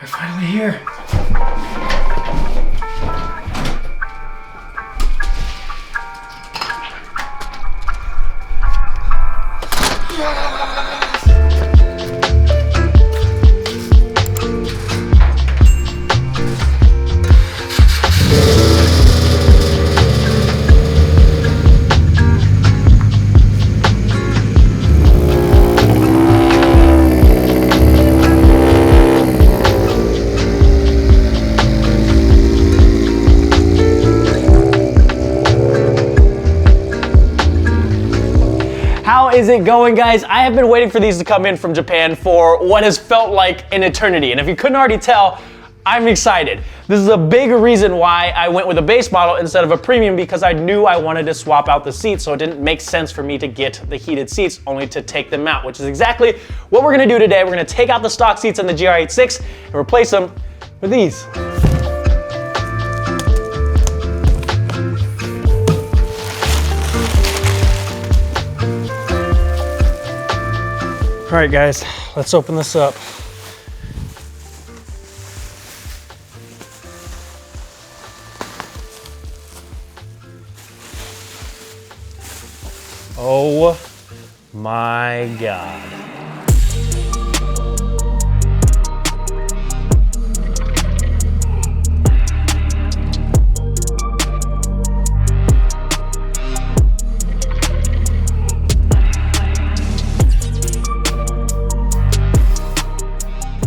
We're finally here. How is it going, guys? I have been waiting for these to come in from Japan for what has felt like an eternity. And if you couldn't already tell, I'm excited. This is a big reason why I went with a base model instead of a premium, because I knew I wanted to swap out the seats, so it didn't make sense for me to get the heated seats, only to take them out, which is exactly what we're gonna do today. We're gonna take out the stock seats on the GR86 and replace them with these. All right, guys, let's open this up. Oh my God.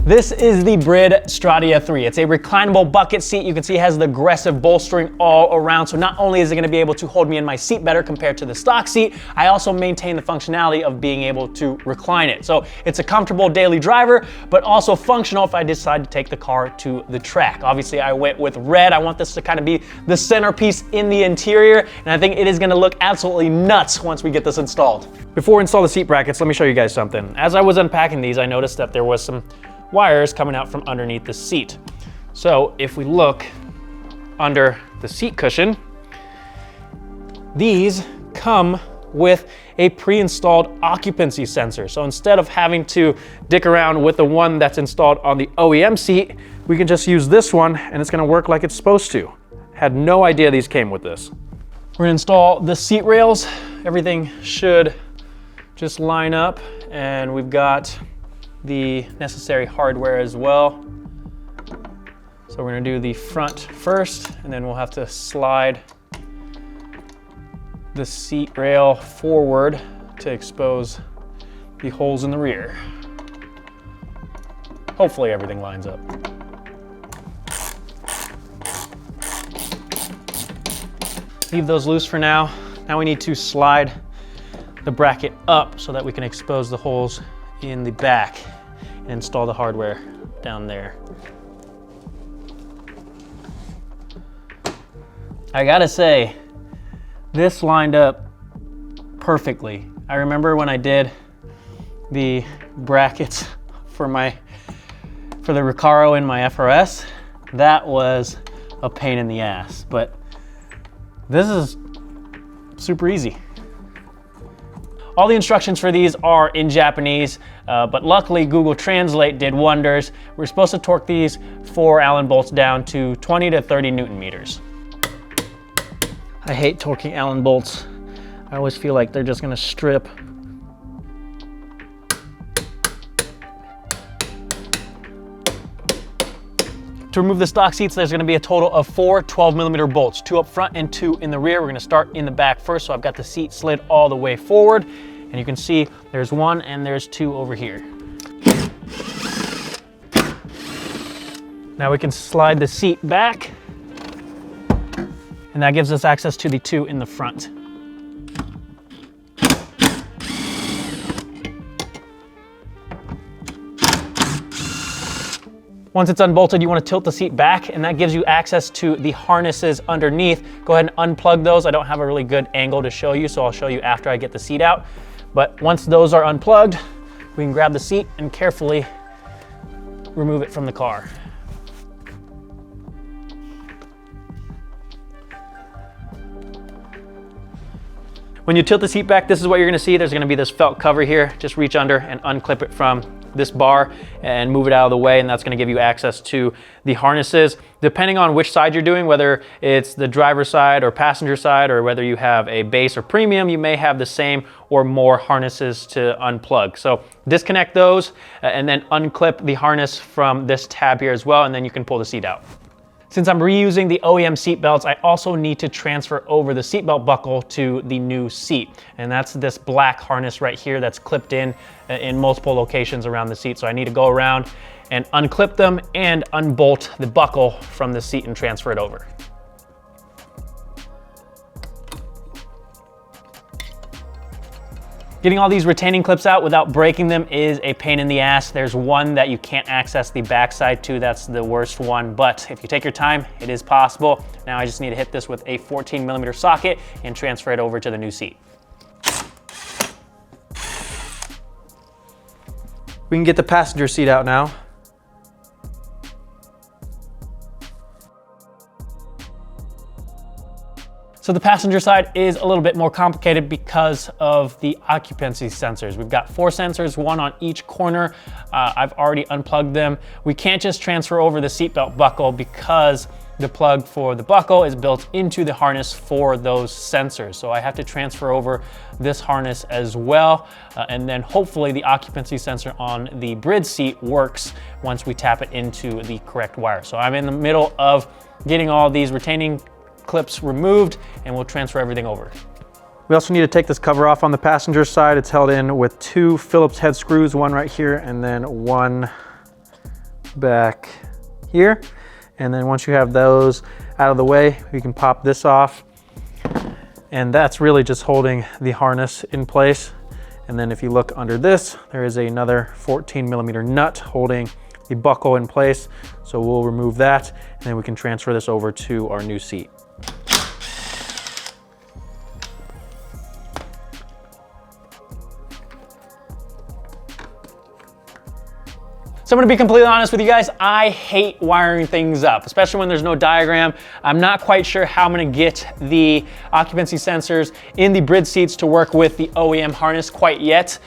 This is the Brid Stratia 3. It's a reclinable bucket seat. You can see it has the aggressive bolstering all around. So not only is it gonna be able to hold me in my seat better compared to the stock seat, I also maintain the functionality of being able to recline it. So it's a comfortable daily driver, but also functional if I decide to take the car to the track. Obviously I went with red. I want this to kind of be the centerpiece in the interior, and I think it is gonna look absolutely nuts once we get this installed. Before we install the seat brackets, let me show you guys something. As I was unpacking these, I noticed that there was some wires coming out from underneath the seat. So if we look under the seat cushion, these come with a pre-installed occupancy sensor. So instead of having to dick around with the one that's installed on the OEM seat, we can just use this one and it's gonna work like it's supposed to. Had no idea these came with this. We're gonna install the seat rails. Everything should just line up, and we've got the necessary hardware as well. So we're gonna do the front first, and then we'll have to slide the seat rail forward to expose the holes in the rear. Hopefully everything lines up. Leave those loose for now. Now we need to slide the bracket up so that we can expose the holes in the back and install the hardware down there. I gotta say, this lined up perfectly. I remember when I did the brackets for the Recaro in my FRS, that was a pain in the ass, but this is super easy. All the instructions for these are in Japanese, but luckily Google Translate did wonders. We're supposed to torque these 4 Allen bolts down to 20 to 30 Newton meters. I hate torquing Allen bolts. I always feel like they're just gonna strip. To remove the stock seats, there's gonna be a total of 4 12mm bolts, 2 up front and 2 in the rear. We're gonna start in the back first, so I've got the seat slid all the way forward, and you can see there's 1 and there's 2 over here. Now we can slide the seat back, and that gives us access to the 2 in the front. Once it's unbolted, you want to tilt the seat back, and that gives you access to the harnesses underneath. Go ahead and unplug those. I don't have a really good angle to show you, so I'll show you after I get the seat out. But once those are unplugged, we can grab the seat and carefully remove it from the car. When you tilt the seat back, this is what you're gonna see. There's gonna be this felt cover here. Just reach under and unclip it from this bar and move it out of the way, and that's gonna give you access to the harnesses. Depending on which side you're doing, whether it's the driver's side or passenger side, or whether you have a base or premium, you may have the same or more harnesses to unplug. So disconnect those and then unclip the harness from this tab here as well, and then you can pull the seat out. Since I'm reusing the OEM seat belts, I also need to transfer over the seatbelt buckle to the new seat. And that's this black harness right here that's clipped in multiple locations around the seat. So I need to go around and unclip them and unbolt the buckle from the seat and transfer it over. Getting all these retaining clips out without breaking them is a pain in the ass. There's one that you can't access the backside to. That's the worst one, but if you take your time, it is possible. Now I just need to hit this with a 14mm socket and transfer it over to the new seat. We can get the passenger seat out now. So the passenger side is a little bit more complicated because of the occupancy sensors. We've got 4 sensors, 1 on each corner. I've already unplugged them. We can't just transfer over the seatbelt buckle because the plug for the buckle is built into the harness for those sensors. So I have to transfer over this harness as well. And then hopefully the occupancy sensor on the bridge seat works once we tap it into the correct wire. So I'm in the middle of getting all these retaining clips removed, and we'll transfer everything over. We also need to take this cover off on the passenger side. It's held in with 2 Phillips head screws, one right here and then one back here. And then once you have those out of the way, we can pop this off. And that's really just holding the harness in place. And then if you look under this, there is another 14mm nut holding the buckle in place. So we'll remove that, and then we can transfer this over to our new seat. So I'm gonna be completely honest with you guys, I hate wiring things up, especially when there's no diagram. I'm not quite sure how I'm gonna get the occupancy sensors in the bridge seats to work with the OEM harness quite yet.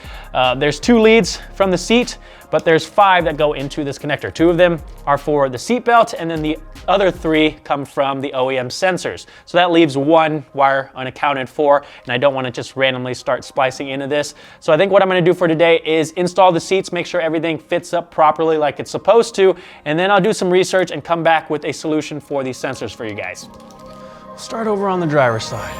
There's 2 leads from the seat, but there's 5 that go into this connector. 2 of them are for the seat belt, and then the other 3 come from the OEM sensors. So that leaves 1 wire unaccounted for, and I don't want to just randomly start splicing into this. So I think what I'm going to do for today is install the seats, make sure everything fits up properly like it's supposed to, and then I'll do some research and come back with a solution for these sensors for you guys. Start over on the driver's side.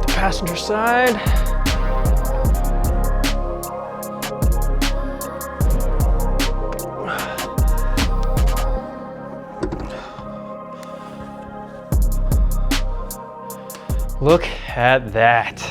Passenger side. Look at that.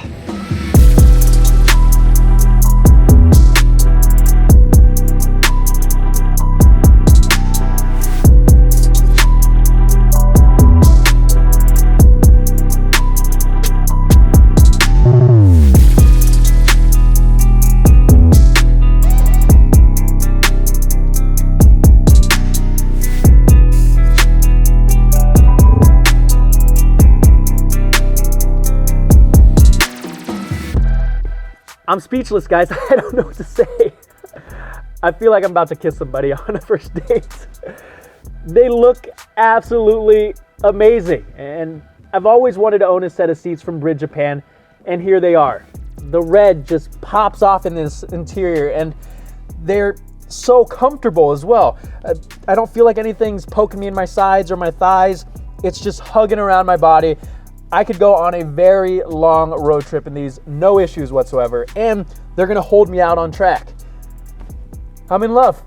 I'm speechless, guys. I don't know what to say. I feel like I'm about to kiss somebody on a first date. They look absolutely amazing. And I've always wanted to own a set of seats from Bridge Japan, and here they are. The red just pops off in this interior, and they're so comfortable as well. I don't feel like anything's poking me in my sides or my thighs. It's just hugging around my body. I could go on a very long road trip in these, no issues whatsoever, and they're gonna hold me out on track. I'm in love.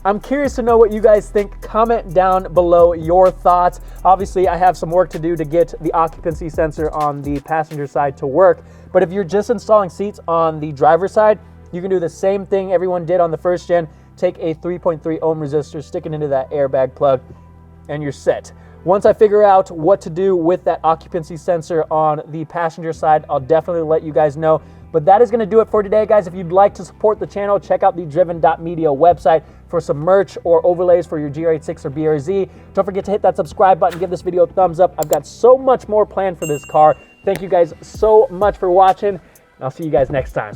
I'm curious to know what you guys think. Comment down below your thoughts. Obviously, I have some work to do to get the occupancy sensor on the passenger side to work, but if you're just installing seats on the driver's side, you can do the same thing everyone did on the first gen. Take a 3.3 ohm resistor, stick it into that airbag plug, and you're set. Once I figure out what to do with that occupancy sensor on the passenger side, I'll definitely let you guys know. But that is going to do it for today, guys. If you'd like to support the channel, check out the driven.media website for some merch or overlays for your GR86 or BRZ. Don't forget to hit that subscribe button, give this video a thumbs up. I've got so much more planned for this car. Thank you guys so much for watching, and I'll see you guys next time.